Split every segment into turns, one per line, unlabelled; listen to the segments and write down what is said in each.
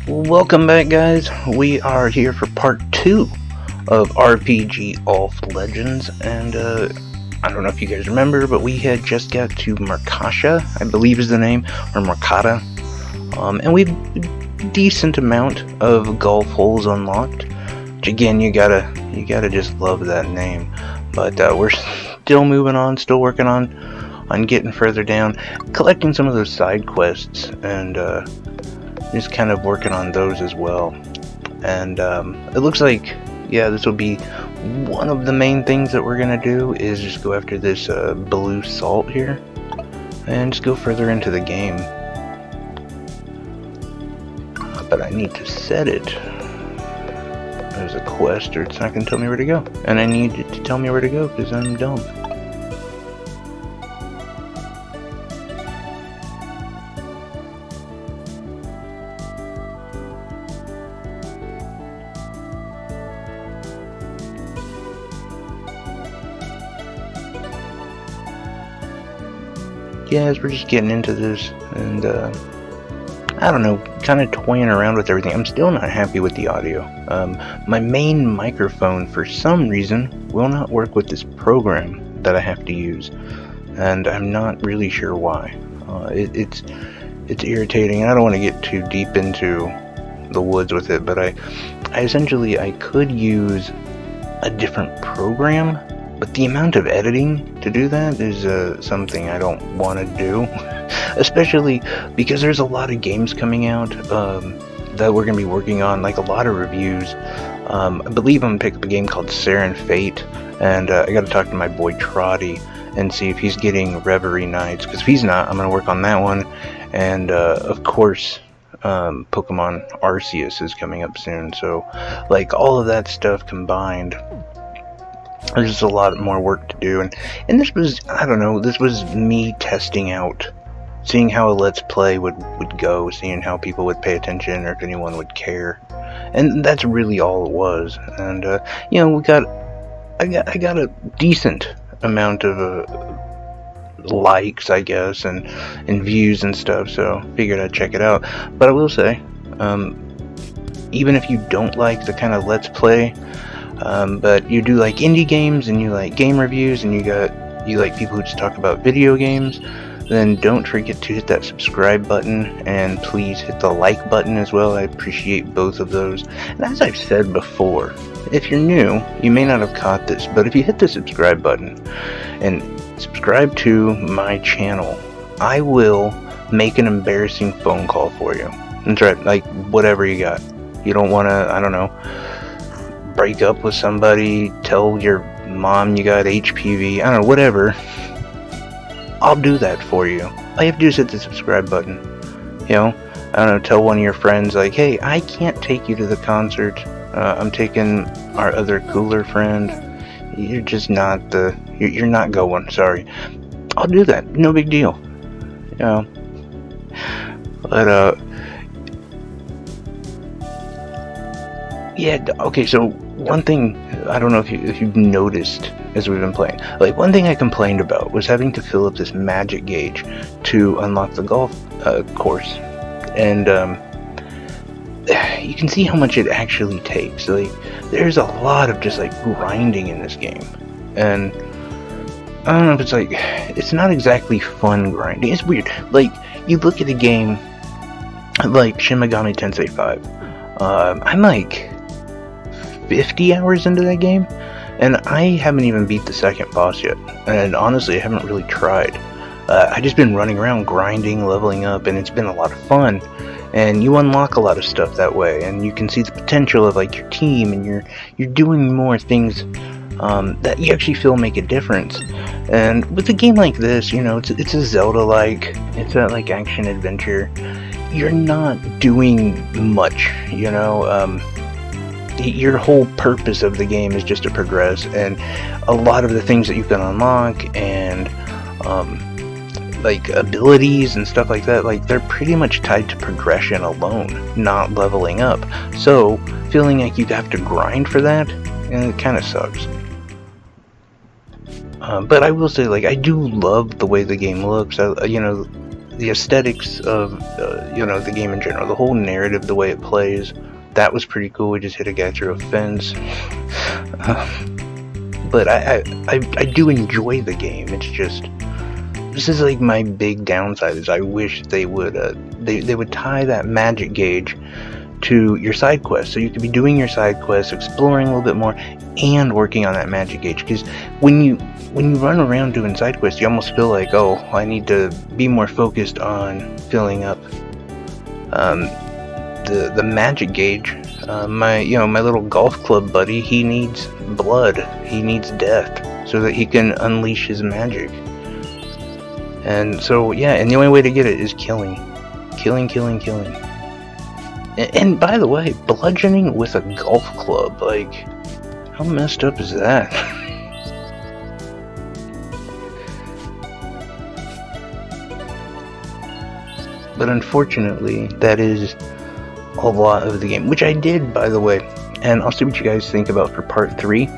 Welcome back, guys. We are here for part 2 of RPGolf Legends, and I don't know if you guys remember, but we had just got to Markasha, I believe is the name, or Markata, and we've a decent amount of golf holes unlocked. Which again, you gotta just love that name. But we're still moving on, still working on getting further down, collecting some of those side quests, and just kind of working on those as well. And it looks like, yeah, this will be one of the main things that we're gonna do, is just go after this blue salt here and just go further into the game. But I need to set it as a quest, or it's not gonna tell me where to go, and I need it to tell me where to go because I'm dumb. Yeah, as we're just getting into this, and I don't know, kind of toying around with everything. I'm still not happy with the audio. My main microphone, for some reason, will not work with this program that I have to use, and I'm not really sure why. It's irritating. I don't want to get too deep into the woods with it, but I essentially could use a different program. But the amount of editing to do that is something I don't want to do, especially because there's a lot of games coming out that we're going to be working on, like a lot of reviews. I believe I'm going to pick up a game called Saren Fate, and I got to talk to my boy Trotty and see if he's getting Reverie Nights, because if he's not, I'm going to work on that one. And of course, Pokemon Arceus is coming up soon, so like all of that stuff combined, there's just a lot more work to do, and this was, I don't know, this was me testing out, seeing how a Let's Play would go, seeing how people would pay attention, or if anyone would care, and that's really all it was. And you know, I got a decent amount of likes, I guess, and views and stuff, so figured I'd check it out. But I will say, even if you don't like the kind of Let's Play, but you do like indie games, and you like game reviews, and you like people who just talk about video games, then don't forget to hit that subscribe button, and please hit the like button as well. I appreciate both of those. And as I've said before, if you're new, you may not have caught this, but if you hit the subscribe button and subscribe to my channel, I will make an embarrassing phone call for you. That's right, like whatever you got. You don't want to, I don't know, break up with somebody, tell your mom you got HPV, I don't know, whatever. I'll do that for you. All you have to do is hit the subscribe button. You know, I don't know, tell one of your friends, like, hey, I can't take you to the concert. I'm taking our other cooler friend. You're just not you're not going, sorry. I'll do that, no big deal. You know. But yeah, okay, so one thing, I don't know if you've noticed as we've been playing, like one thing I complained about was having to fill up this magic gauge to unlock the golf course, and you can see how much it actually takes. Like, there's a lot of just like grinding in this game, and I don't know if it's like, it's not exactly fun grinding. It's weird. Like, you look at a game like Shin Megami Tensei 5, I'm like 50 hours into that game, and I haven't even beat the second boss yet, and honestly I haven't really tried. I just been running around grinding, leveling up, and it's been a lot of fun, and you unlock a lot of stuff that way, and you can see the potential of like your team, and you're doing more things that you actually feel make a difference. And with a game like this, you know, it's a Zelda-like, it's a like action adventure, you're not doing much, you know. Your whole purpose of the game is just to progress, and a lot of the things that you can unlock and like abilities and stuff like that, like they're pretty much tied to progression alone, not leveling up. So feeling like you have to grind for that, and it kind of sucks. But I will say, like, I do love the way the game looks. You know, the aesthetics of you know, the game in general, the whole narrative, the way it plays, that was pretty cool. We just hit a guy through a fence. But I do enjoy the game. It's just, this is like my big downside, is I wish they would they would tie that magic gauge to your side quest, so you could be doing your side quests, exploring a little bit more, and working on that magic gauge. Because when you run around doing side quests, you almost feel like, oh, I need to be more focused on filling up the magic gauge. My little golf club buddy, he needs blood, he needs death, so that he can unleash his magic. And so yeah, and the only way to get it is killing. And by the way, bludgeoning with a golf club, like, how messed up is that? But unfortunately, that is a lot of the game, which I did, by the way, and I'll see what you guys think about for part 3.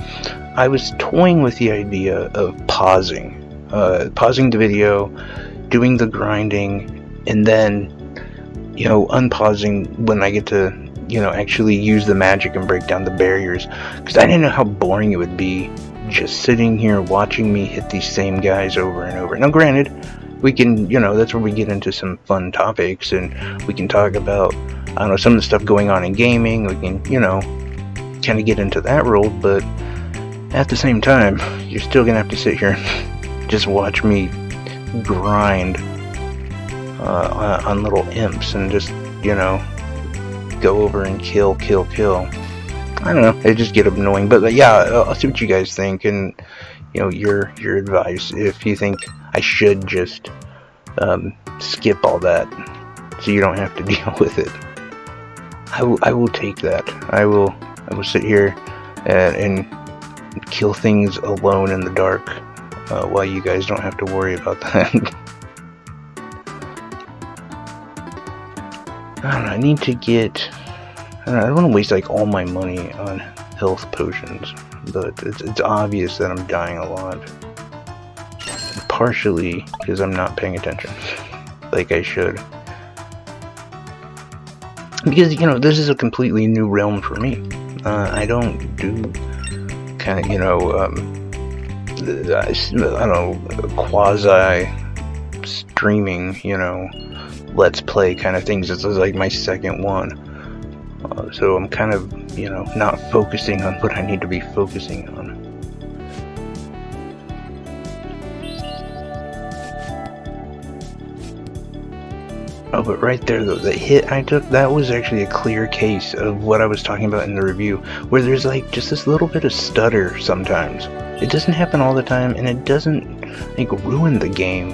I was toying with the idea of pausing the video, doing the grinding, and then, you know, unpausing when I get to, you know, actually use the magic and break down the barriers, because I didn't know how boring it would be just sitting here watching me hit these same guys over and over. Now granted, we can, you know, that's where we get into some fun topics, and we can talk about, I don't know, some of the stuff going on in gaming. We can, you know, kind of get into that world, but at the same time, you're still gonna have to sit here and just watch me grind on little imps and just, you know, go over and kill. I don't know, it just get annoying. But yeah, I'll see what you guys think, and, you know, your advice, if you think I should just skip all that so you don't have to deal with it. I will take that. I will sit here and kill things alone in the dark while you guys don't have to worry about that. I don't know, I need to get, I don't want to waste like all my money on health potions, but it's obvious that I'm dying a lot. Partially because I'm not paying attention like I should. Because, you know, this is a completely new realm for me. I don't do kind of, you know, I don't know, quasi streaming, you know, let's play kind of things. This is like my second one. So I'm kind of, you know, not focusing on what I need to be focusing on. Oh, but right there, though, the hit I took, that was actually a clear case of what I was talking about in the review, where there's like just this little bit of stutter sometimes. It doesn't happen all the time, and it doesn't like ruin the game,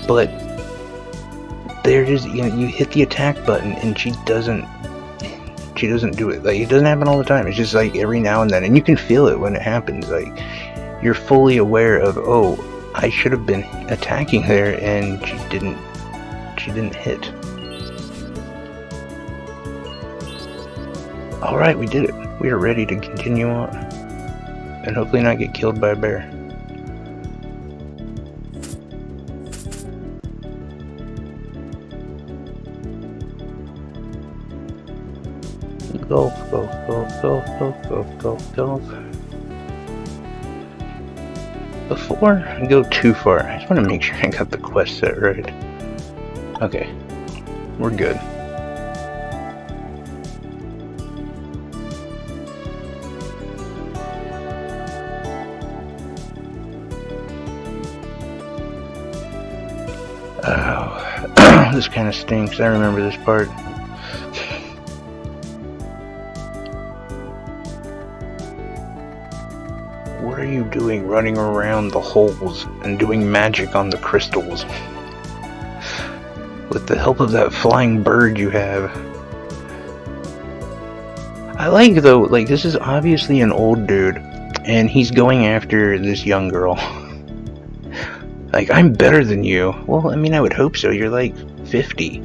but there is, you know, you hit the attack button and she doesn't do it. Like, it doesn't happen all the time. It's just like every now and then, and you can feel it when it happens. Like, you're fully aware of, oh, I should have been attacking there, and she didn't hit. Alright, we did it. We are ready to continue on. And hopefully not get killed by a bear. Golf. Before I go too far, I just want to make sure I got the quest set right. Okay, we're good. Oh, this kind of stinks. I remember this part. What are you doing running around the holes and doing magic on the crystals? With the help of that flying bird you have. I like, though, like, this is obviously an old dude, and he's going after this young girl. Like, I'm better than you. Well, I mean, I would hope so. You're like 50.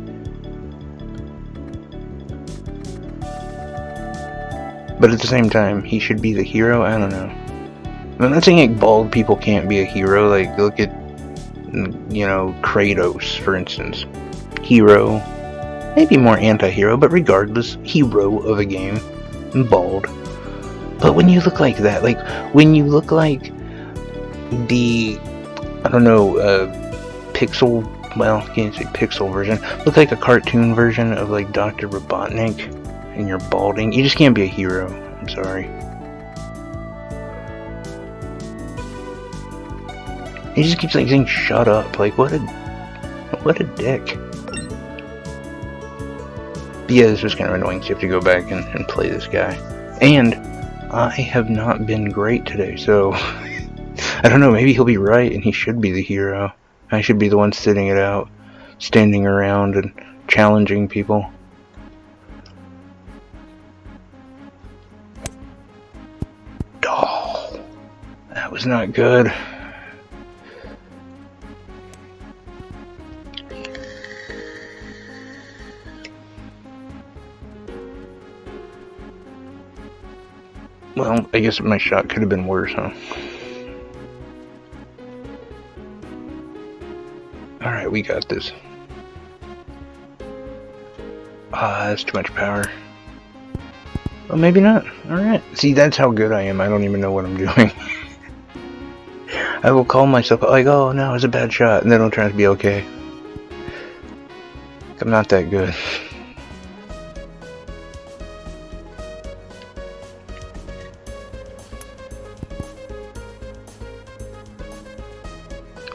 But at the same time, he should be the hero. I don't know. I'm not saying like bald people can't be a hero. Like, look at you know, Kratos, for instance. Hero, maybe more anti-hero, but regardless, hero of a game, bald. But when you look like that, like, when you look like the, I don't know, pixel, well, can't say pixel version, look like a cartoon version of, like, Dr. Robotnik, and you're balding, you just can't be a hero, I'm sorry. He just keeps, like, saying, shut up, like, what a dick. But yeah, this was kind of annoying, so you have to go back and play this guy. And I have not been great today, so I don't know, maybe he'll be right and he should be the hero. I should be the one sitting it out, standing around and challenging people. Oh, that was not good. Well, I guess my shot could have been worse, huh? Alright, we got this. That's too much power. Well, maybe not. Alright. See, that's how good I am. I don't even know what I'm doing. I will call myself like, oh no, it's a bad shot, and then I'll try to be okay. I'm not that good.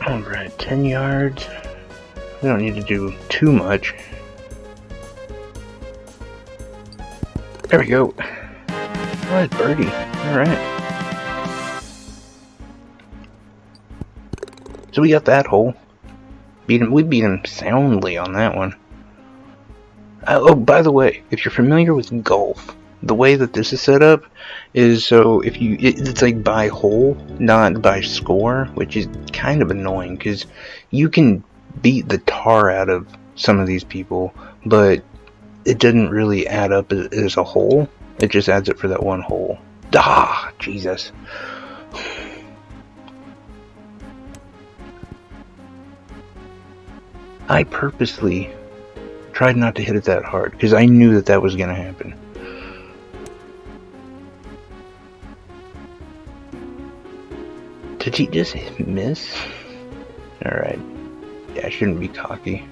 Alright, 10 yards. We don't need to do too much. There we go. Oh, it's birdie. Alright. So we got that hole. We beat him soundly on that one. Oh, by the way, if you're familiar with golf, the way that this is set up is so if you it's like by hole, not by score, which is kind of annoying because you can beat the tar out of some of these people, but it didn't really add up as a whole. It just adds it for that one hole. Ah, Jesus. I purposely tried not to hit it that hard because I knew that was gonna happen. Did he just miss? Alright. Yeah, I shouldn't be cocky.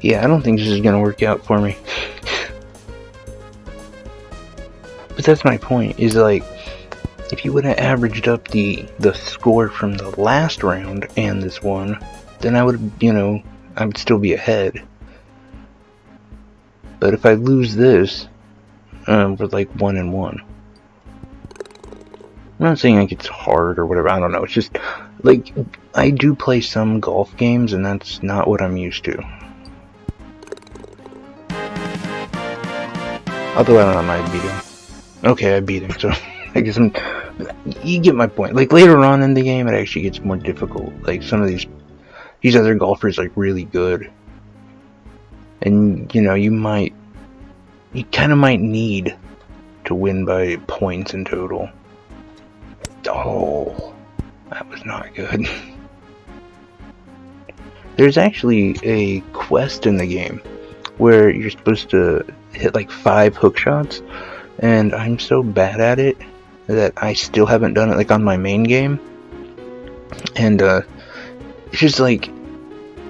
Yeah, I don't think this is gonna work out for me. But that's my point, is like, if you would have averaged up the score from the last round and this one, then I would, you know, I would still be ahead. But if I lose this, we're like 1-1. I'm not saying like it's hard or whatever, I don't know, it's just, like, I do play some golf games and that's not what I'm used to. Although I don't know, I might beat him. Okay, I beat him, so I guess you get my point. Like, later on in the game, it actually gets more difficult. Like, some of these other golfers, like, really good. And, you know, you kind of might need to win by points in total. Oh, that was not good. There's actually a quest in the game where you're supposed to hit like 5 hook shots, and I'm so bad at it that I still haven't done it like on my main game. And it's just like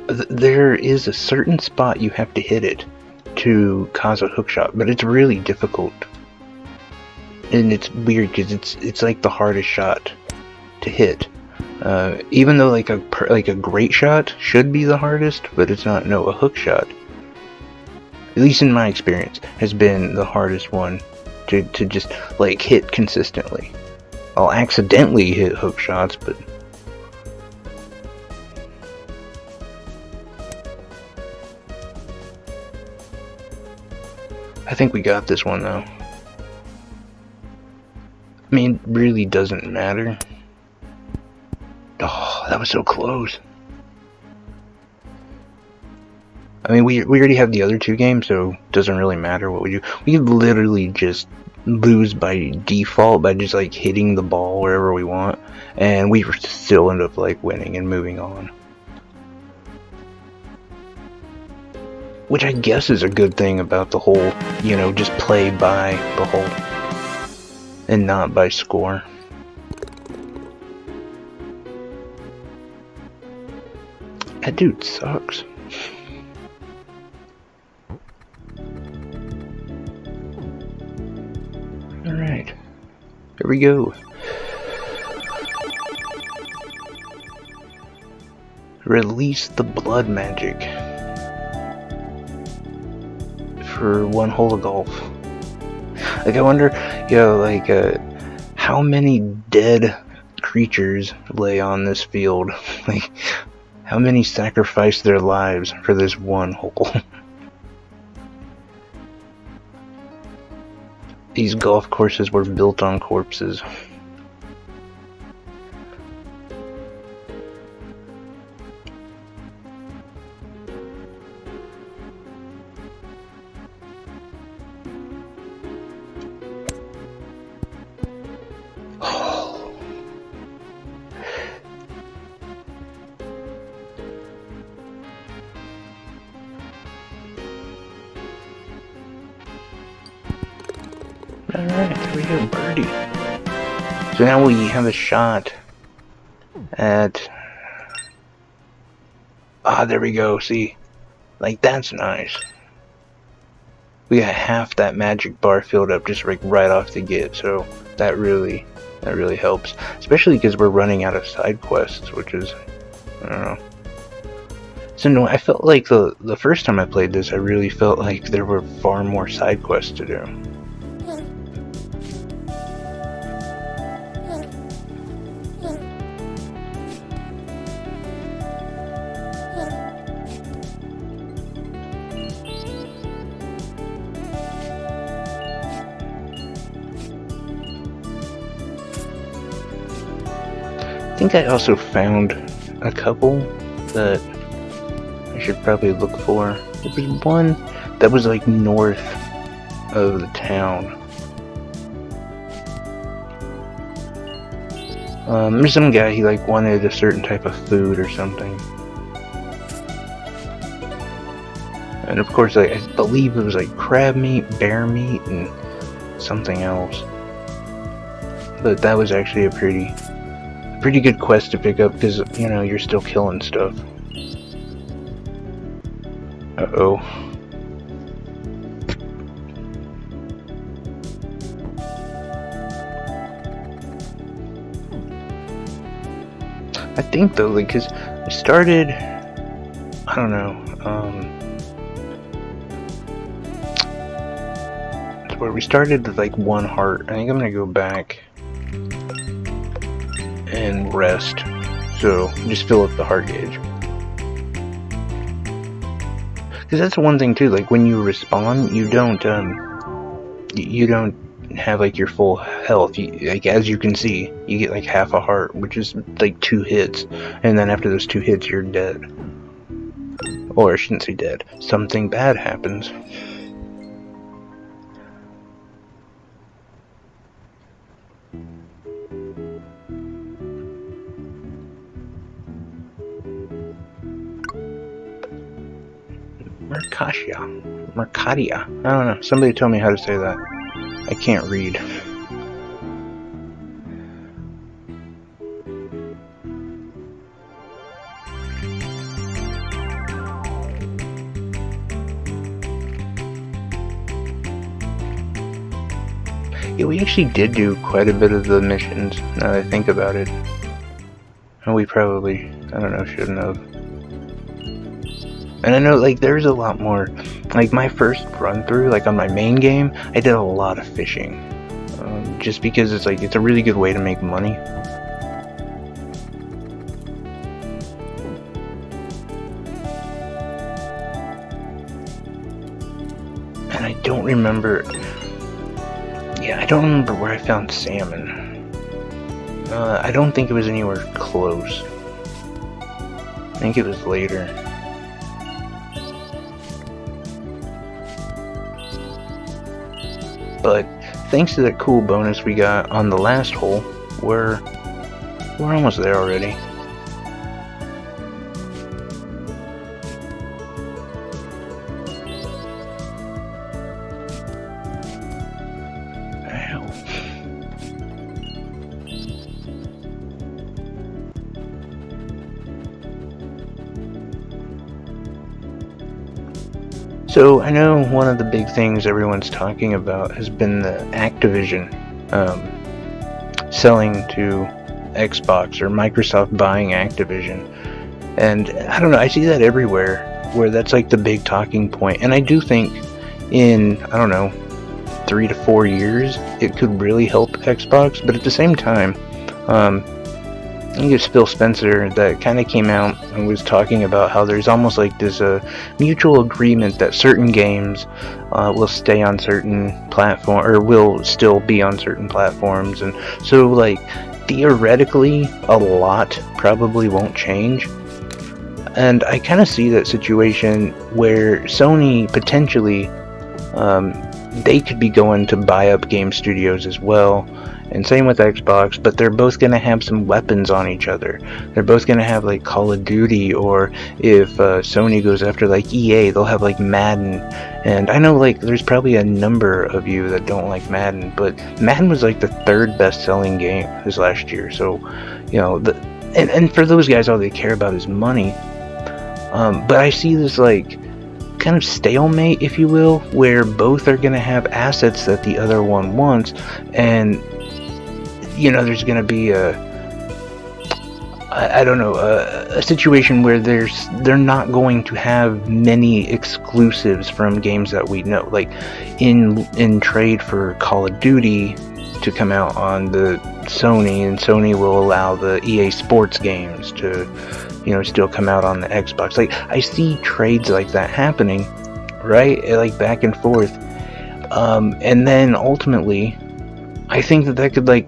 there is a certain spot you have to hit it to cause a hook shot, but it's really difficult. And it's weird because it's like the hardest shot to hit. Even though like a great shot should be the hardest, but it's not. No, a hook shot, at least in my experience, has been the hardest one to just like hit consistently. I'll accidentally hit hook shots, but I think we got this one though. I mean, it really doesn't matter. Oh, that was so close. I mean, we already have the other two games, so it doesn't really matter what we do. We could literally just lose by default by just like hitting the ball wherever we want, and we still end up like winning and moving on. Which I guess is a good thing about the whole, you know, just play by the whole and not by score. That dude sucks. Alright, here we go. Release the blood magic for one hole of golf. Like, I wonder, you know, like, how many dead creatures lay on this field? Like, how many sacrificed their lives for this one hole? These golf courses were built on corpses. Alright, there we go, birdie. So now we have a shot at... Ah, there we go, see? Like, that's nice. We got half that magic bar filled up just like right off the get, so that really helps. Especially because we're running out of side quests, which is, I don't know. So no, I felt like the first time I played this, I really felt like there were far more side quests to do. I think I also found a couple that I should probably look for. There was one that was like north of the town. There's some guy, he like wanted a certain type of food or something. And of course, I believe it was like crab meat, bear meat, and something else. But that was actually a pretty good quest to pick up because, you know, you're still killing stuff. Uh-oh. I think though, like, cause I started, I don't know, it's where we started with like 1 heart. I think I'm gonna go back and rest, so just fill up the heart gauge. Because that's one thing too, like when you respawn, you don't have like your full health. Like, as you can see, you get like half a heart, which is like 2 hits, and then after those 2 hits you're dead. Or I shouldn't say dead, something bad happens. Mercadia. I don't know. Somebody tell me how to say that. I can't read. Yeah, we actually did do quite a bit of the missions, now that I think about it. And we probably, I don't know, shouldn't have. And I know, like, there's a lot more. Like, my first run through, like, on my main game, I did a lot of fishing. Just because it's, like, it's a really good way to make money. And I don't remember... Yeah, I don't remember where I found salmon. I don't think it was anywhere close. I think it was later. But thanks to that cool bonus we got on the last hole, we're almost there already. So I know one of the big things everyone's talking about has been the Activision selling to Xbox, or Microsoft buying Activision. And I don't know, I see that everywhere, where that's like the big talking point. And I do think in, I don't know, 3 to 4 years, it could really help Xbox. But at the same time, I think it's Phil Spencer that kind of came out and was talking about how there's almost like this mutual agreement that certain games will stay on certain platform, or will still be on certain platforms, and so like theoretically a lot probably won't change. And I kind of see that situation where Sony potentially they could be going to buy up game studios as well. And same with Xbox, but they're both going to have some weapons on each other. They're both going to have like Call of Duty, or if Sony goes after like EA, they'll have like Madden. And I know like there's probably a number of you that don't like Madden, but Madden was like the 3rd best selling game this last year. So, you know, and for those guys, all they care about is money. But I see this like kind of stalemate, if you will, where both are going to have assets that the other one wants, and you know, there's going to be a situation where they're not going to have many exclusives from games that we know, like in trade for Call of Duty to come out on the Sony, and Sony will allow the EA Sports games to, you know, still come out on the Xbox. Like, I see trades like that happening, right? Like back and forth. And then ultimately, I think that could, like,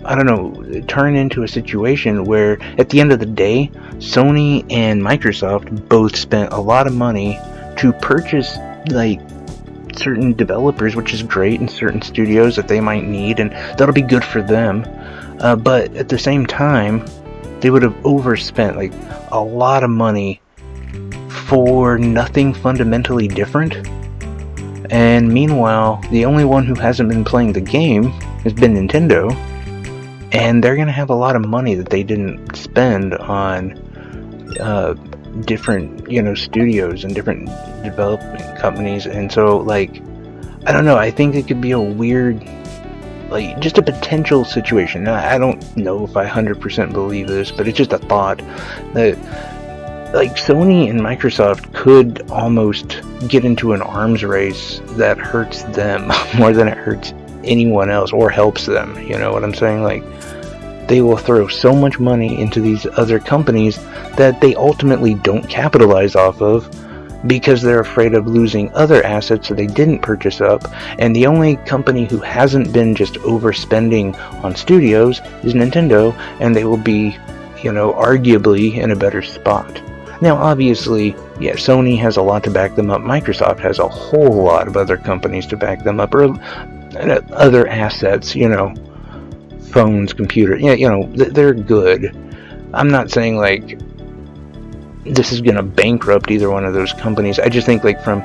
I don't know, turn into a situation where at the end of the day, Sony and Microsoft both spent a lot of money to purchase like certain developers, which is great, and certain studios that they might need, and that'll be good for them. But at the same time, they would have overspent like a lot of money for nothing fundamentally different. And meanwhile, the only one who hasn't been playing the game has been Nintendo. And they're going to have a lot of money that they didn't spend on different, you know, studios and different development companies. And so, like, I don't know, I think it could be a weird, like, just a potential situation. Now, I don't know if I 100% believe this, but it's just a thought that, like, Sony and Microsoft could almost get into an arms race that hurts them more than it hurts anyone else, or helps them. You know what I'm saying? Like, they will throw so much money into these other companies that they ultimately don't capitalize off of, because they're afraid of losing other assets that they didn't purchase up. And the only company who hasn't been just overspending on studios is Nintendo, and they will be, you know, arguably in a better spot. Now, obviously, yeah, Sony has a lot to back them up. Microsoft has a whole lot of other companies to back them up, or other assets, you know, phones, computer, yeah, you know, they're good. I'm not saying like this is gonna bankrupt either one of those companies. I just think, like, from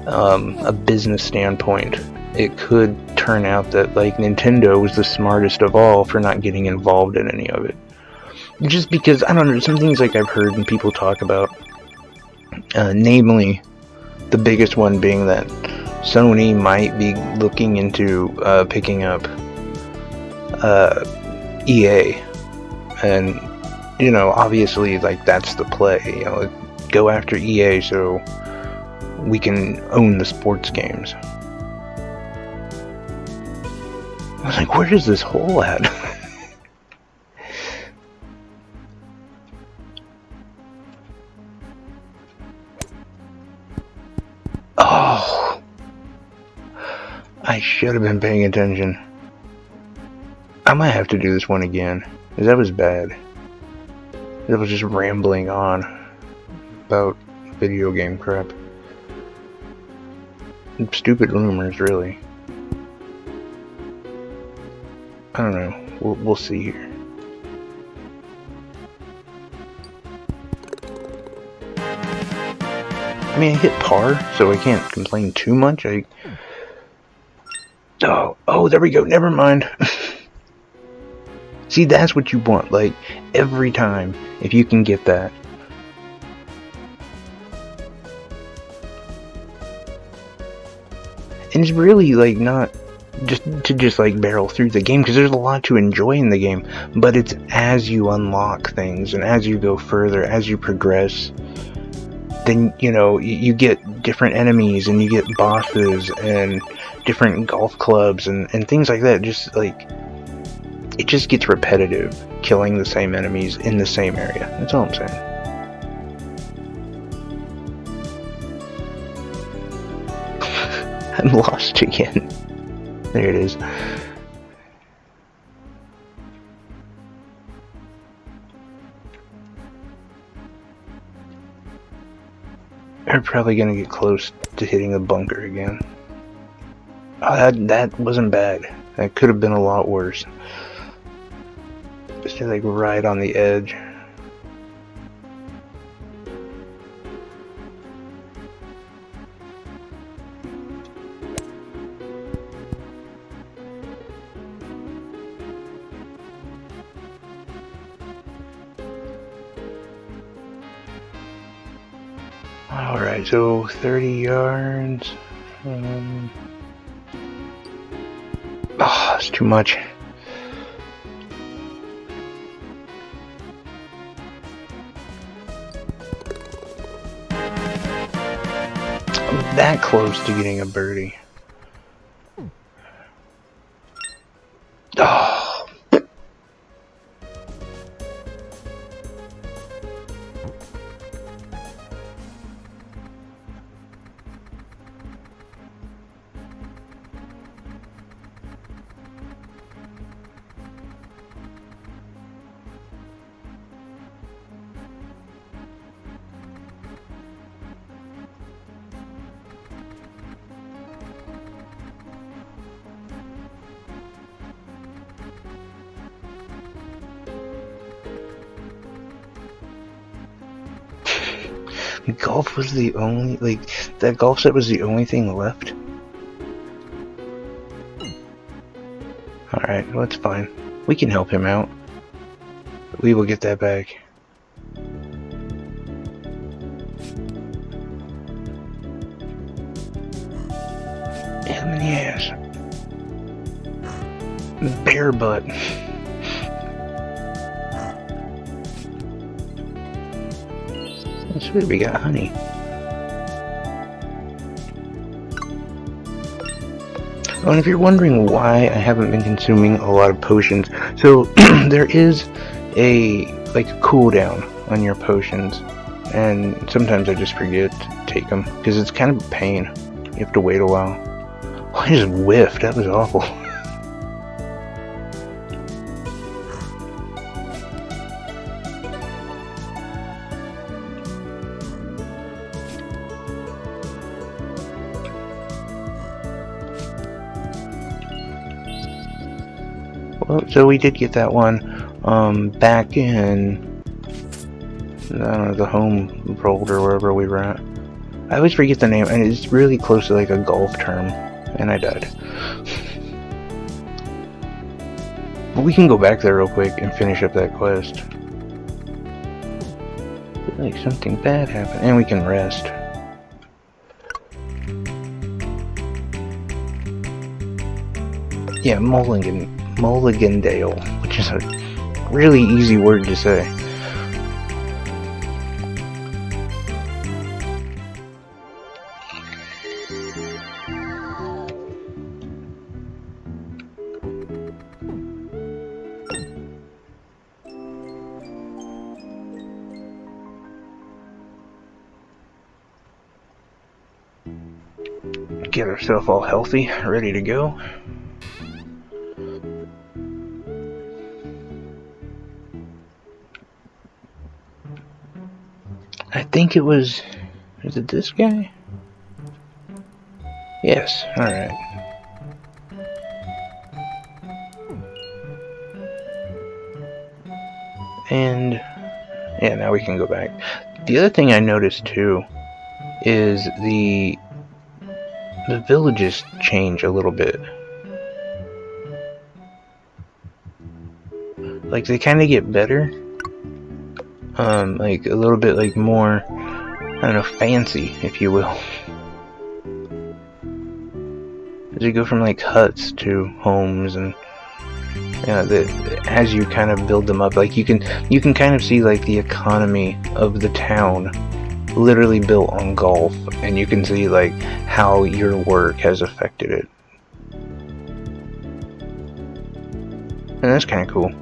a business standpoint, it could turn out that like Nintendo was the smartest of all for not getting involved in any of it. Just because, I don't know, some things like I've heard and people talk about, namely the biggest one being that Sony might be looking into picking up EA, and, you know, obviously, like, that's the play, you know, go after EA so we can own the sports games. I was like, where is this hole at? Oh, I should have been paying attention. I might have to do this one again. 'Cause that was bad. It was just rambling on about video game crap. Stupid rumors, really. I don't know. We'll see here. I mean, I hit par, so I can't complain too much. Oh, there we go. Never mind. See, that's what you want. Like, every time, if you can get that. And it's really, like, not just like barrel through the game, because there's a lot to enjoy in the game, but it's as you unlock things and as you go further, as you progress, then you get different enemies and you get bosses and different golf clubs and things like that. Just like, it just gets repetitive, killing the same enemies in the same area. That's all I'm saying. I'm lost again. There it is. We're probably gonna get close to hitting a bunker again. Oh, that wasn't bad. That could have been a lot worse. Just like right on the edge. Alright, so 30 yards. Oh, that's too much. I'm that close to getting a birdie. Oh. Golf was the only, that golf set was the only thing left? Alright, well, it's fine. We can help him out. We will get that back. Him in the ass. Bear butt. Sweet, we got honey. Oh, and if you're wondering why I haven't been consuming a lot of potions, so there is a cooldown on your potions, and sometimes I just forget to take them because it's kind of a pain. You have to wait a while. Oh, I just whiffed. That was awful. So we did get that one back in, I don't know, the home world or wherever we were at. I always forget the name, and it's really close to like a golf term, and I died. But we can go back there real quick and finish up that quest. I feel like something bad happened, and we can rest. Yeah, Mulligandale, which is a really easy word to say. Get ourselves all healthy, ready to go. I think it was... Is it this guy? Yes, alright. And... yeah, now we can go back. The other thing I noticed too is the villages change a little bit. Like, they kind of get better. Like, a little bit, like, more, I don't know, fancy, if you will. As you go from, like, huts to homes, and, you know, as you kind of build them up, like, you can kind of see, like, the economy of the town literally built on golf, and you can see, like, how your work has affected it. And that's kind of cool.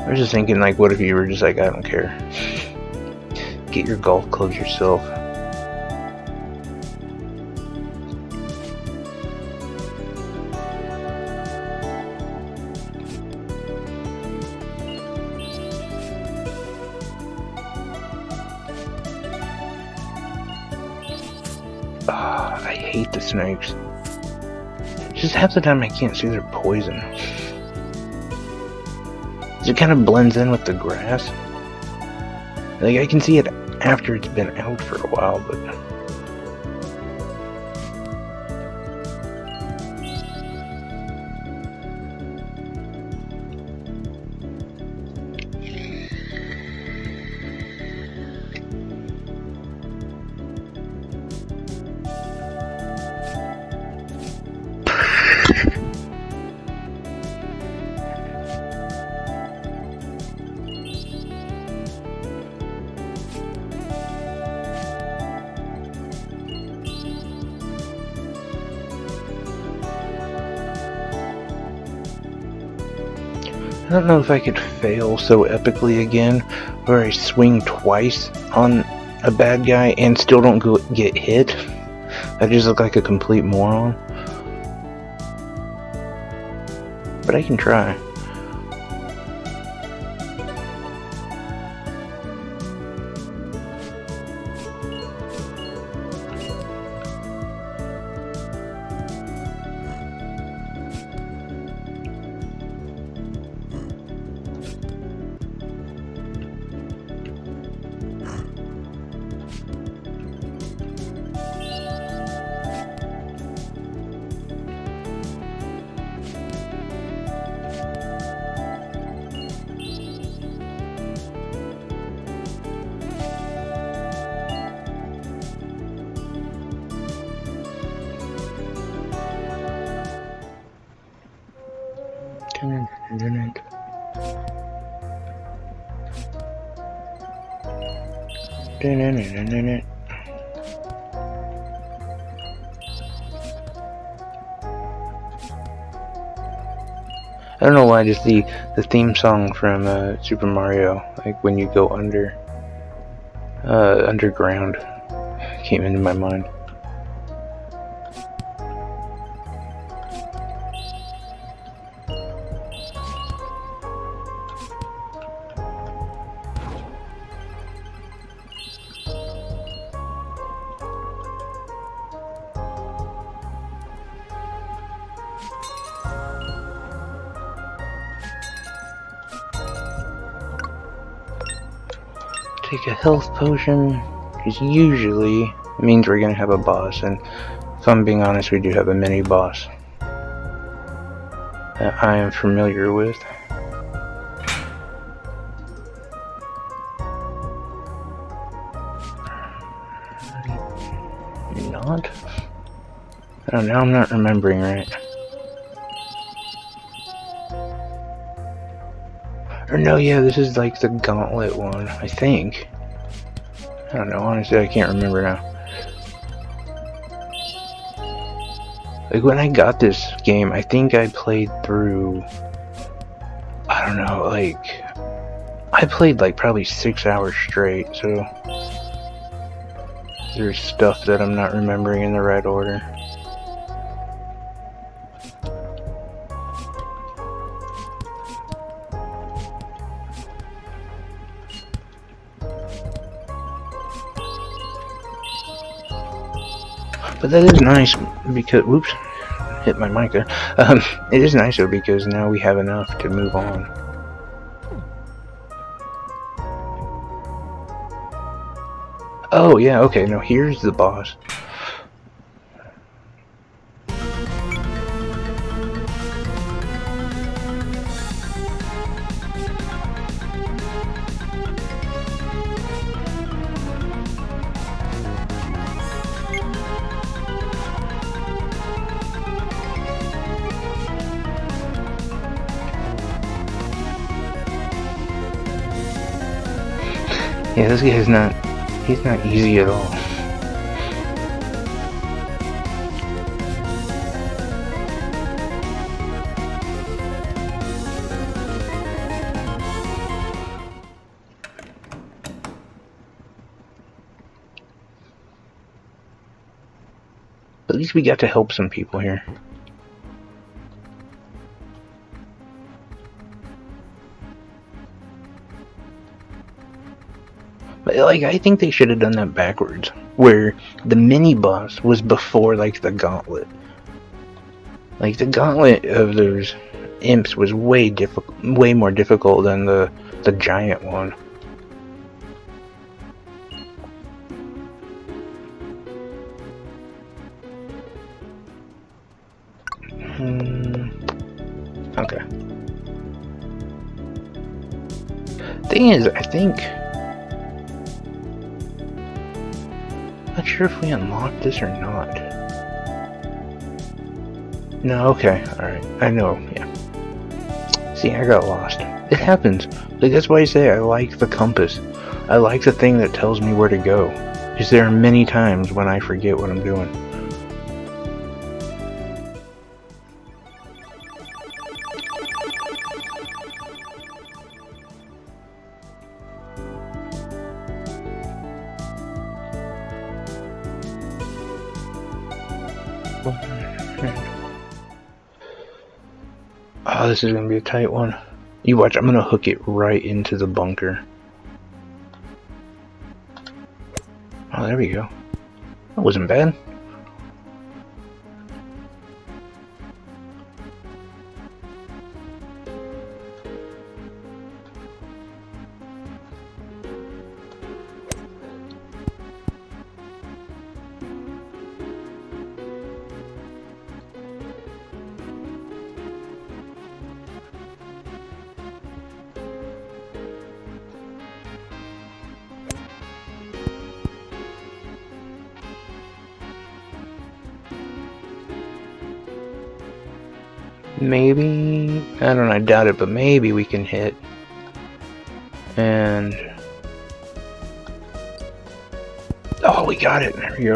I was just thinking, like, what if you were just like, I don't care. Get your golf clubs yourself. I hate the snakes. Just half the time I can't see their poison. It kind of blends in with the grass. Like, I can see it after it's been out for a while, but... I don't know if I could fail so epically again, where I swing twice on a bad guy and still don't get hit. I just look like a complete moron. But I can try. I don't know why, just the theme song from Super Mario, like when you go underground, came into my mind. Take a health potion, because usually it means we're going to have a boss, and if I'm being honest, we do have a mini boss that I am familiar with. Not? I don't know, I'm not remembering right. Or no, yeah, this is like the gauntlet one, I think. I don't know, honestly, I can't remember now. Like, when I got this game, I think I played through... I don't know, like... I played like probably 6 hours straight, so... There's stuff that I'm not remembering in the right order. But that is nice because, whoops, hit my mic there. It is nicer because now we have enough to move on. Oh yeah, okay, now here's the boss. Yeah, this guy's not, he's not easy at all. At least we got to help some people here. But like, I think they should have done that backwards, where the mini boss was before like the gauntlet. Like the gauntlet of those imps was way more difficult than the giant one. Okay. Thing is, I think, not sure if we unlocked this or not. No, okay, alright. I know, yeah. See, I got lost. It happens. Like, that's why I say I like the compass. I like the thing that tells me where to go. Because there are many times when I forget what I'm doing. Oh, this is gonna be a tight one. You watch, I'm gonna hook it right into the bunker. Oh, there we go. That wasn't bad. Maybe, I don't know, I doubt it, but maybe we can hit. And oh, we got it. There we go.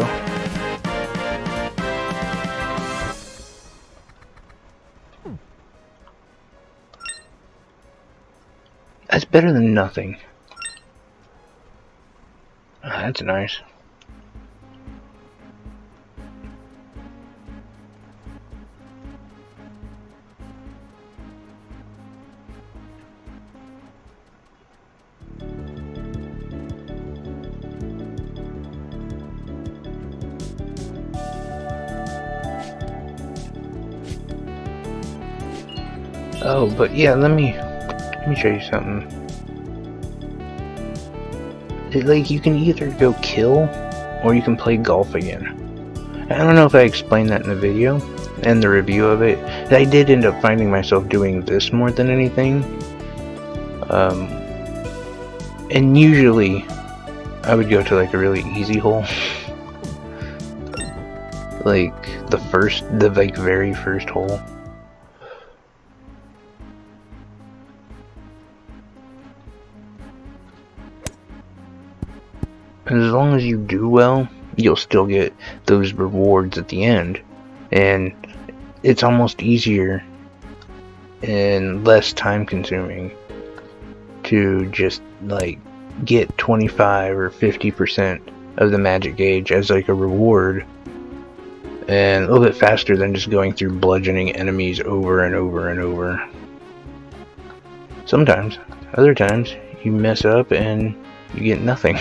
That's better than nothing. Oh, that's nice. Oh, but yeah, let me show you something. Like, you can either go kill, or you can play golf again. I don't know if I explained that in the video, and the review of it. I did end up finding myself doing this more than anything. And usually, I would go to like a really easy hole. Like, the very first hole. And as long as you do well, you'll still get those rewards at the end. And it's almost easier and less time consuming to just like get 25 or 50% of the magic gauge as like a reward, and a little bit faster than just going through bludgeoning enemies over and over and over. Sometimes, other times, you mess up and you get nothing.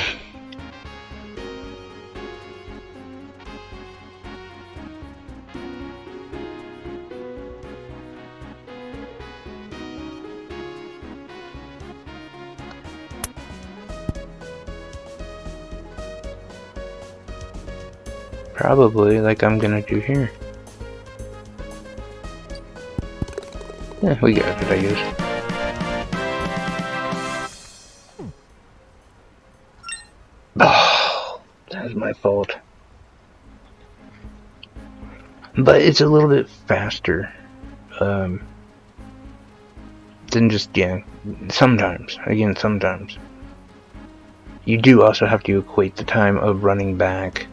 Probably, like I'm gonna do here. Yeah, we got it, I guess. Oh, that was my fault. But it's a little bit faster. Than just, yeah, sometimes. Again, sometimes. You do also have to equate the time of running back,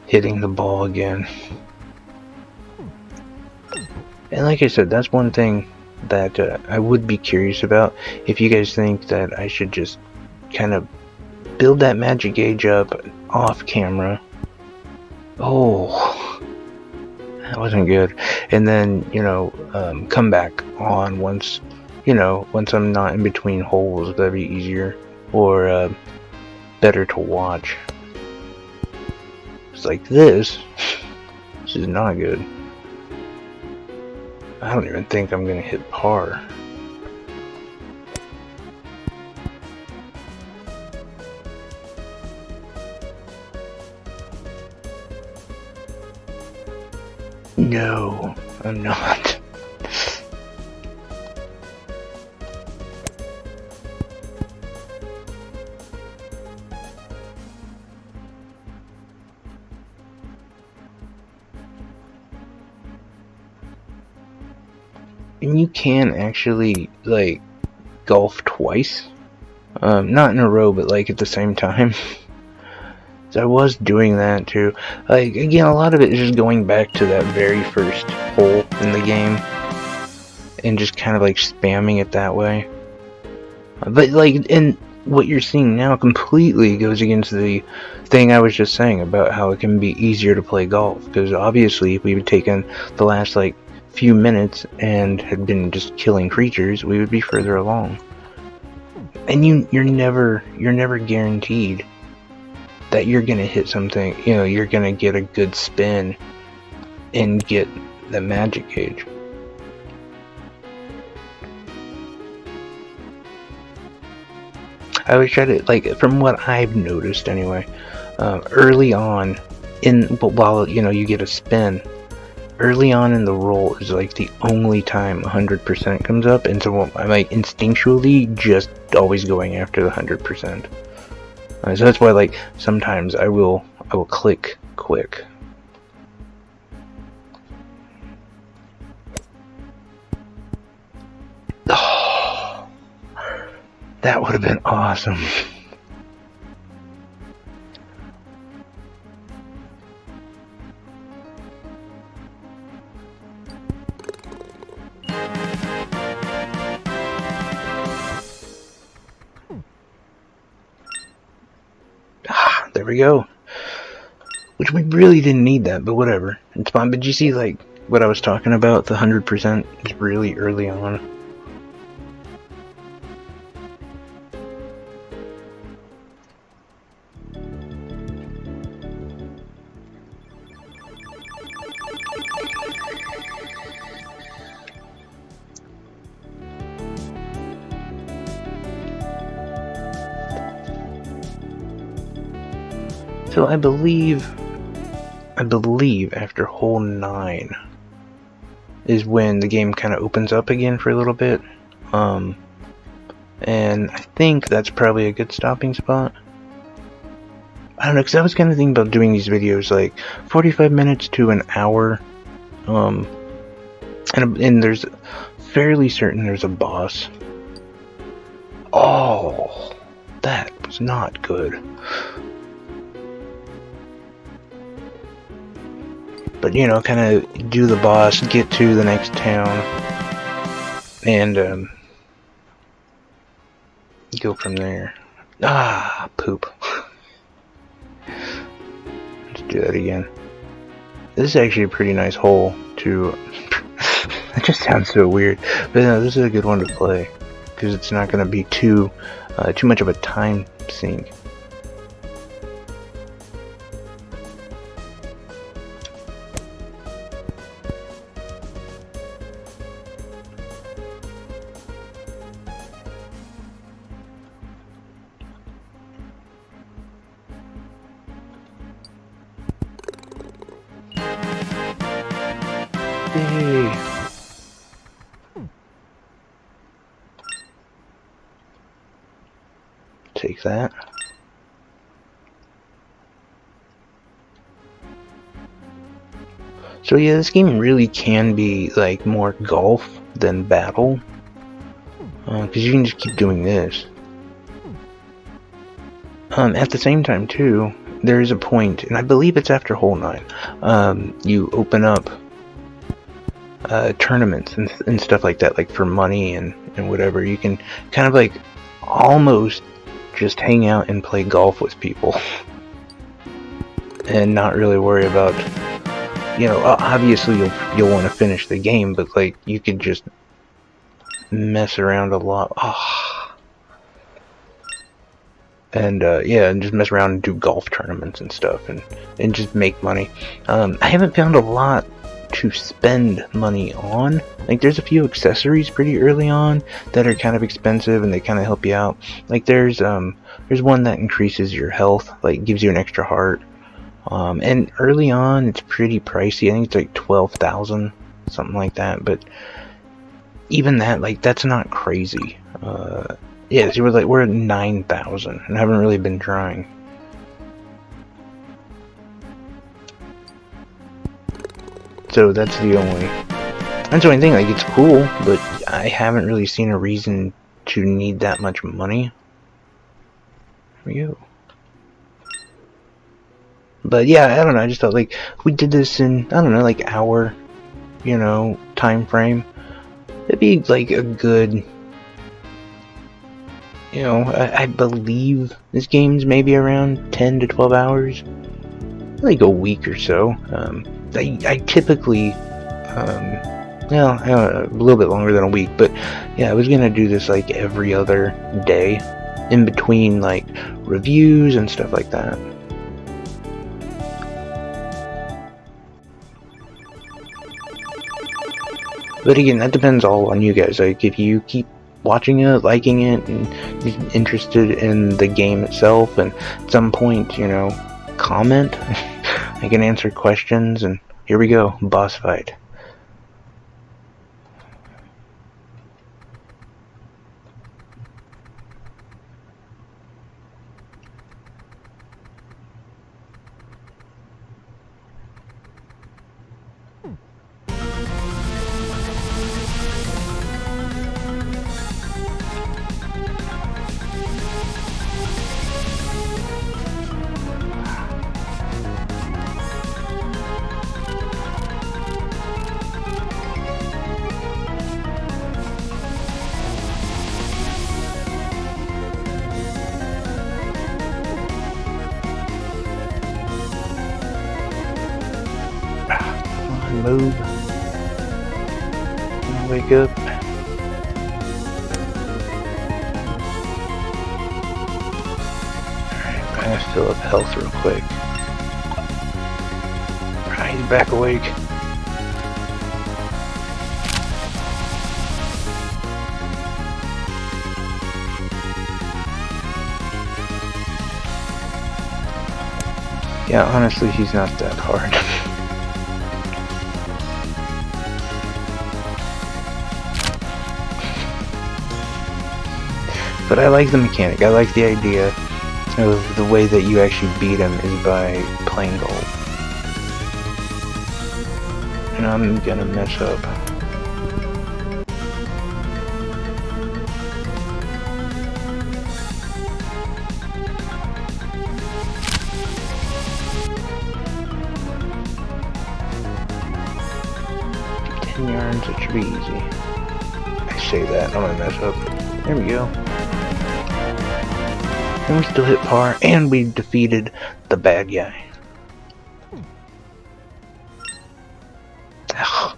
hitting the ball again. And like I said, that's one thing that I would be curious about. If you guys think that I should just kind of build that magic gauge up off camera. Oh, that wasn't good. And then, you know, come back on once, you know, once I'm not in between holes. That'd be easier. Or better to watch. It's like this. This is not good. I don't even think I'm gonna hit par. No, I'm not. And you can actually, like, golf twice. Not in a row, but like at the same time. So I was doing that too. Like, again, a lot of it is just going back to that very first hole in the game. And just kind of like spamming it that way. But like, and what you're seeing now completely goes against the thing I was just saying about how it can be easier to play golf. Because obviously, if we had taken the last like few minutes and had been just killing creatures, we would be further along. And you're never guaranteed that you're gonna hit something. You know, you're gonna get a good spin and get the magic gauge. I always try to, like, from what I've noticed anyway, early on while, you know, you get a spin, early on in the roll is like the only time 100% comes up, and so I'm like instinctually just always going after the 100%. So that's why, like, sometimes I will click quick. Oh, that would have been awesome. There we go. Which we really didn't need that, but whatever. It's fine. But you see, like, what I was talking about? The 100% is really early on. So I believe after hole 9 is when the game kind of opens up again for a little bit. And I think that's probably a good stopping spot. I don't know, because I was kind of thinking about doing these videos like 45 minutes to an hour. And there's fairly certain there's a boss. Oh, that was not good. But, you know, kind of do the boss, get to the next town, and go from there. Ah, poop. Let's do that again. This is actually a pretty nice hole to... That just sounds so weird. But no, this is a good one to play, because it's not going to be too much of a time sink. Yay! Take that. So yeah, this game really can be like more golf than battle, because you can just keep doing this. At the same time too, there is a point, and I believe it's after hole 9, you open up tournaments and stuff like that, like for money and whatever. You can kind of like almost just hang out and play golf with people and not really worry about, you know, obviously you'll want to finish the game, but like you could just mess around a lot. And yeah, and just mess around and do golf tournaments and stuff, and just make money. I haven't found a lot to spend money on. Like there's a few accessories pretty early on that are kind of expensive and they kind of help you out. Like there's one that increases your health, like gives you an extra heart. And early on it's pretty pricey. I think it's like 12,000, something like that. But even that, like that's not crazy. Yeah, so we're at 9,000 and haven't really been trying. So that's the only thing. Like it's cool, but I haven't really seen a reason to need that much money. Here we go. But yeah, I don't know. I just thought like if we did this in, I don't know, like hour, you know, time frame, it'd be like a good. You know, I believe this game's maybe around 10 to 12 hours, like a week or so. I typically, well, I don't know, a little bit longer than a week, but yeah, I was gonna do this like every other day, in between like reviews and stuff like that. But again, that depends all on you guys. Like if you keep watching it, liking it, and interested in the game itself, and at some point, you know, comment. I can answer questions, and here we go, boss fight. Move. Wake up. Alright, I'm gonna fill up health real quick. Alright, he's back awake. Yeah, honestly, he's not that hard. But I like the mechanic. I like the idea of the way that you actually beat him is by playing golf. And I'm gonna mess up. Yards, it should be easy. I say that, I'm gonna mess up. There we go. And we still hit par, and we defeated the bad guy. Ugh.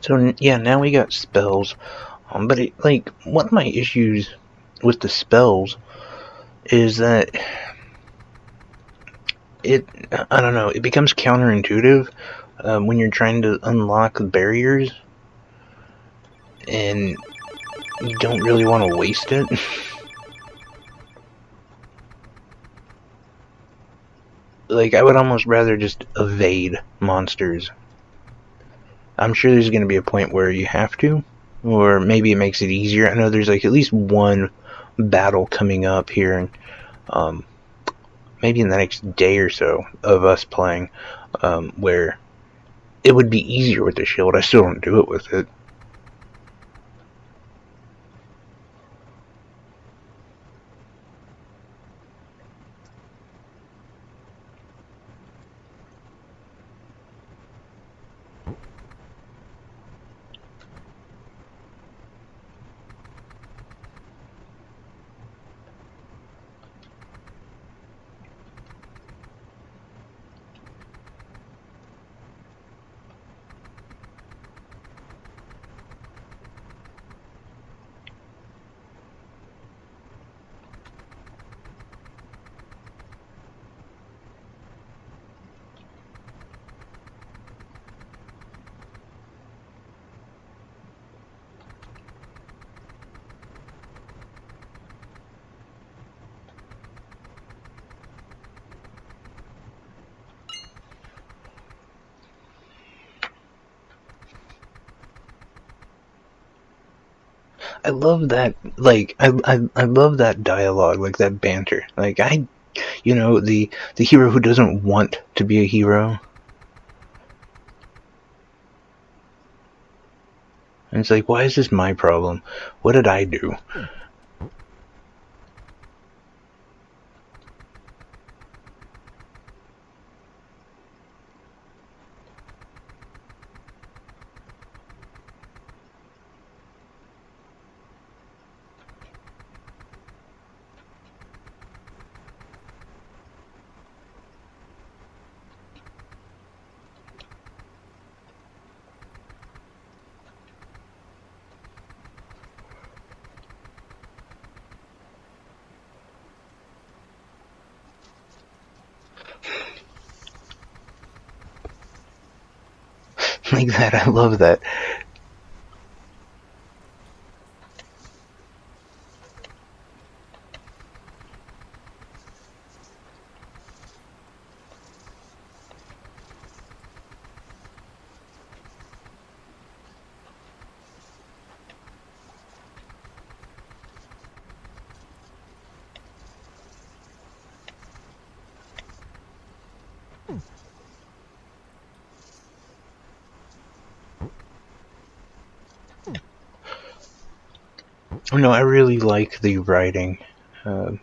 So yeah, now we got spells. But like, one of my issues with the spells is that I don't know, it becomes counterintuitive when you're trying to unlock barriers, and you don't really want to waste it. Like, I would almost rather just evade monsters. I'm sure there's going to be a point where you have to, or maybe it makes it easier. I know there's like at least one battle coming up here, and maybe in the next day or so of us playing, where it would be easier with the shield. I still don't do it with it. I love that, like, I love that dialogue, like that banter. Like, the hero who doesn't want to be a hero. And it's like, why is this my problem? What did I do? Like that, I love that. Oh, no, I really like the writing. Um,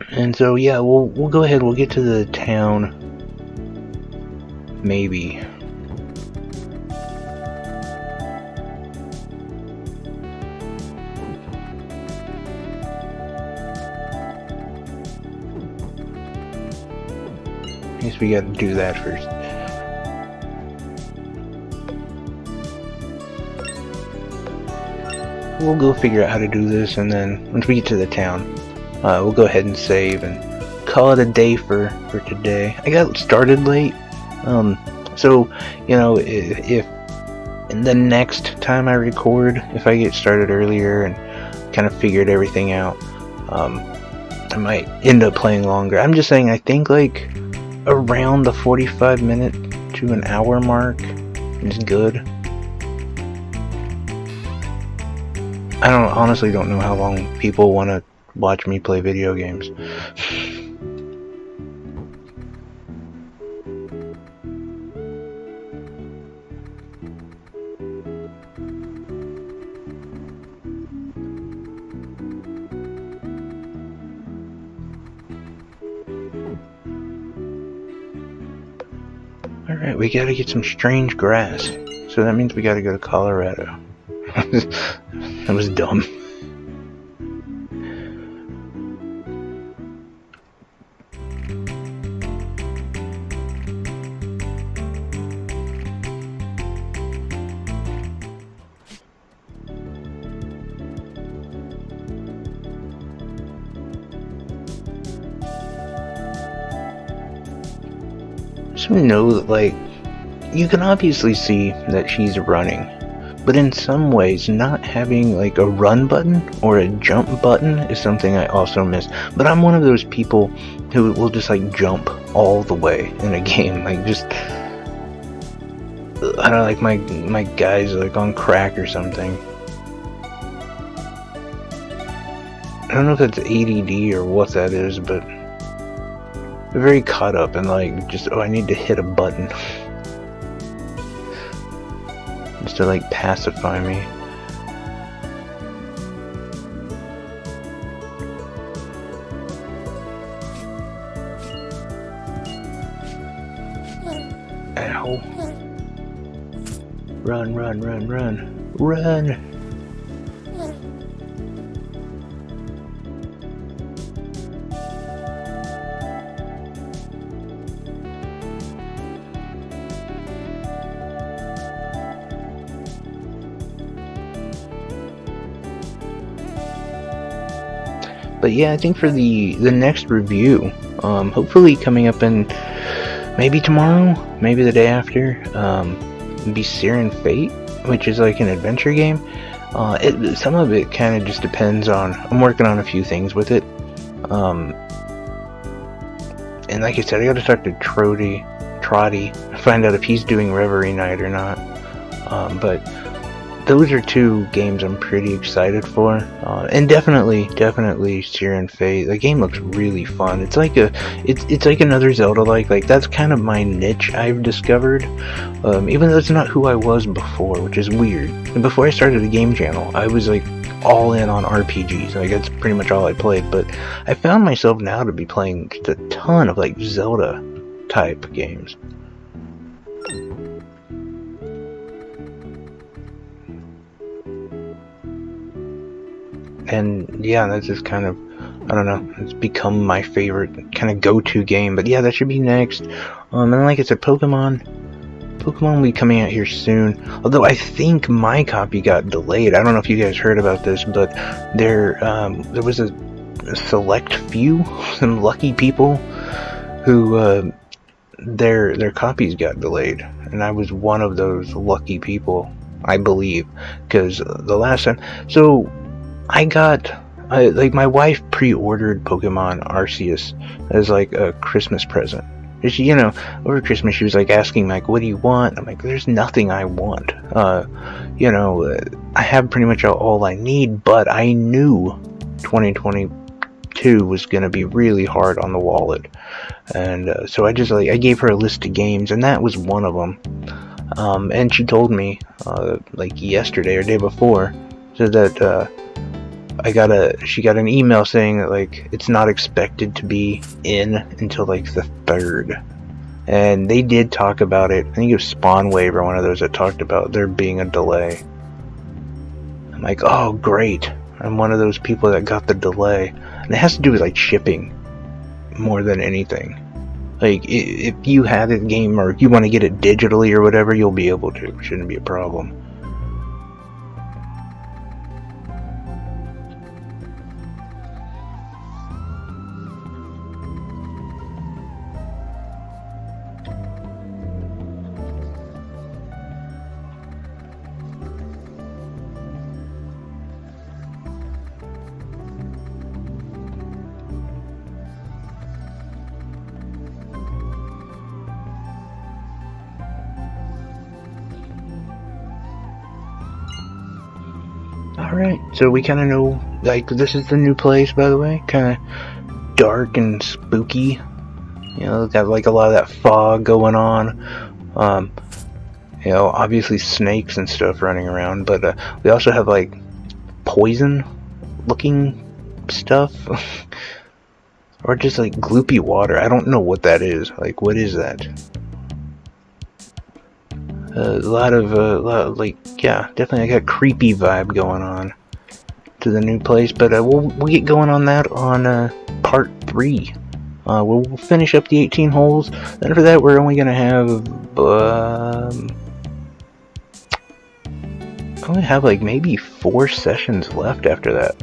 and so yeah, we'll go ahead. We'll get to the town. Maybe. I guess we gotta do that first. We'll go figure out how to do this, and then once we get to the town, we'll go ahead and save and call it a day for today. I got started late, so if in the next time I record, if I get started earlier and kind of figured everything out, I might end up playing longer. I'm just saying, I think like around the 45-minute to an hour mark is good. I honestly don't know how long people want to watch me play video games. Alright, we gotta get some strange grass. So that means we gotta go to Colorado. That was dumb. also know that, like, you can obviously see that she's running, but in some ways, not having like a run button or a jump button is something I also miss. But I'm one of those people who will just like jump all the way in a game, like just, I don't know, like my guy's like on crack or something. I don't know if that's ADD or what that is, but they're very caught up in like just, oh, I need to hit a button just to like pacify me. Ow. Run, run, run, run, run! But yeah, I think for the next review, hopefully coming up in maybe tomorrow, maybe the day after, be Siren Fate, which is like an adventure game. Some of it kind of just depends on, I'm working on a few things with it. And like I said, I gotta talk to Trotty, find out if he's doing Reverie Night or not. But those are two games I'm pretty excited for, and definitely Siren Fate. The game looks really fun. It's like it's like another Zelda-like. That's kind of my niche I've discovered, even though it's not who I was before, which is weird. And before I started the game channel, I was like all in on RPGs. Like that's pretty much all I played. But I found myself now to be playing just a ton of like Zelda type games. And yeah, that's just kind of, I don't know, it's become my favorite kind of go-to game. But yeah, that should be next. And like I said, Pokemon will be coming out here soon. Although I think my copy got delayed. I don't know if you guys heard about this, but there was a select few, some lucky people who their copies got delayed, and I was one of those lucky people, I believe, because the last time, so I got, like, my wife pre-ordered Pokemon Arceus as like a Christmas present. She, you know, over Christmas she was like asking like, what do you want? I'm like, there's nothing I want. You know, I have pretty much all I need, but I knew 2022 was gonna be really hard on the wallet, and so I just like, I gave her a list of games, and that was one of them. And she told me like yesterday or day before, so that she got an email saying that like it's not expected to be in until like the 3rd. And they did talk about it. I think it was Spawn Wave or one of those that talked about there being a delay. I'm like, oh great, I'm one of those people that got the delay. And it has to do with like shipping more than anything. Like if you have a game or if you want to get it digitally or whatever, you'll be able to. It shouldn't be a problem. Alright, so we kind of know, like, this is the new place, by the way. Kind of dark and spooky. You know, got like a lot of that fog going on. You know, obviously snakes and stuff running around, but we also have like poison looking stuff. Or just like gloopy water. I don't know what that is. Like, what is that? A lot of like, yeah, definitely like a creepy vibe going on to the new place. But we'll get going on that on part 3. We'll finish up the 18 holes. Then for that, we're only gonna have like maybe 4 sessions left after that.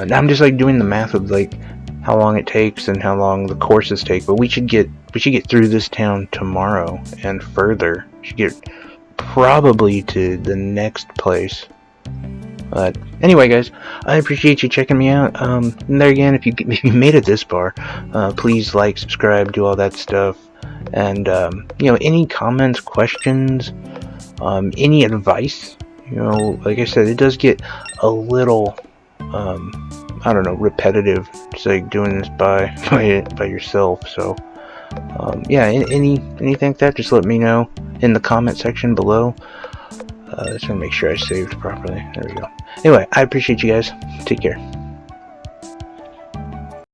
Now I'm just like doing the math of like how long it takes and how long the courses take, but we should get we should get through this town tomorrow and further. Should get probably to the next place. But anyway, guys, I appreciate you checking me out. And there again, if you made it this far, please like, subscribe, do all that stuff. And any comments, questions, any advice. Like I said, it does get a little, I don't know, repetitive. It's like doing this by yourself. So, anything like that, just let me know in the comment section below. Just gonna make sure I saved properly. There we go. Anyway, I appreciate you guys. Take care.